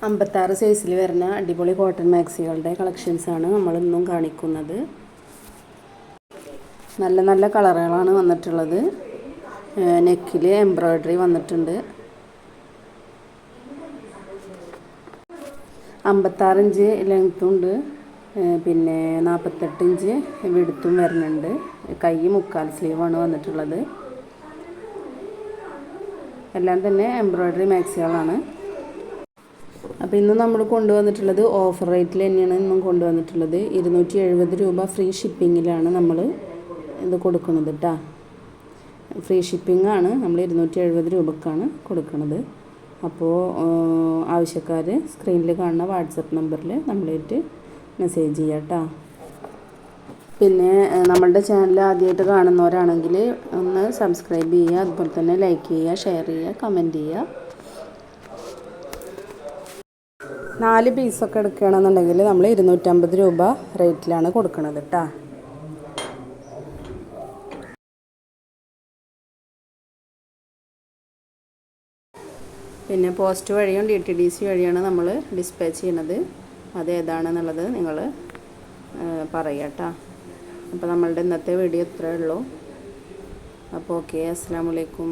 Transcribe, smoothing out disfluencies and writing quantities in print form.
56 സൈസിൽ വരുന്ന അടിപൊളി കോട്ടൺ മാക്സികളുടെ കളക്ഷൻസാണ് നമ്മളിന്നും കാണിക്കുന്നത്. നല്ല നല്ല കളറുകളാണ് വന്നിട്ടുള്ളത്. നെക്കിൽ എംബ്രോയ്ഡറി വന്നിട്ടുണ്ട്. 56 ഇഞ്ച് ലെങ്ത്തുണ്ട്, പിന്നെ 48 ഇഞ്ച് വിടുത്തും വരുന്നുണ്ട്. കൈ മുക്കാൽ സ്ലീവാണ് വന്നിട്ടുള്ളത്. എല്ലാം തന്നെ എംബ്രോയ്ഡറി മാക്സികളാണ്. അപ്പോൾ ഇന്ന് നമ്മൾ കൊണ്ടുവന്നിട്ടുള്ളത് ഓഫർ റേറ്റിൽ തന്നെയാണ് ഇന്നും കൊണ്ടുവന്നിട്ടുള്ളത്. 270 രൂപ ഫ്രീ ഷിപ്പിങ്ങിലാണ് നമ്മൾ ഇത് കൊടുക്കുന്നത് കേട്ടോ. ഫ്രീ ഷിപ്പിംഗാണ്, നമ്മൾ 270 രൂപക്കാണ് കൊടുക്കുന്നത്. അപ്പോൾ ആവശ്യക്കാർ സ്ക്രീനിൽ കാണുന്ന വാട്സപ്പ് നമ്പറിൽ നമ്മളായിട്ട് മെസ്സേജ് ചെയ്യാം കേട്ടോ. പിന്നെ നമ്മളുടെ ചാനൽ ആദ്യമായിട്ട് കാണുന്നവരാണെങ്കിൽ ഒന്ന് സബ്സ്ക്രൈബ് ചെയ്യുക, അതുപോലെ തന്നെ ലൈക്ക് ചെയ്യുക, ഷെയർ ചെയ്യുക, കമൻറ്റ് ചെയ്യുക. 4 പീസൊക്കെ എടുക്കുകയാണെന്നുണ്ടെങ്കിൽ നമ്മൾ 250 രൂപ റേറ്റിലാണ് കൊടുക്കുന്നത് കേട്ടോ. പിന്നെ പോസ്റ്റ് വഴിയും DTDC വഴിയാണ് നമ്മൾ ഡിസ്പാച്ച് ചെയ്യുന്നത്. അത് ഏതാണെന്നുള്ളത് നിങ്ങൾ പറയുക കേട്ടോ. അപ്പോൾ നമ്മളുടെ ഇന്നത്തെ വീഡിയോ ഇത്രയേ ഉള്ളൂ. അപ്പോൾ ഓക്കെ, അസ്സലാമു അലൈക്കും.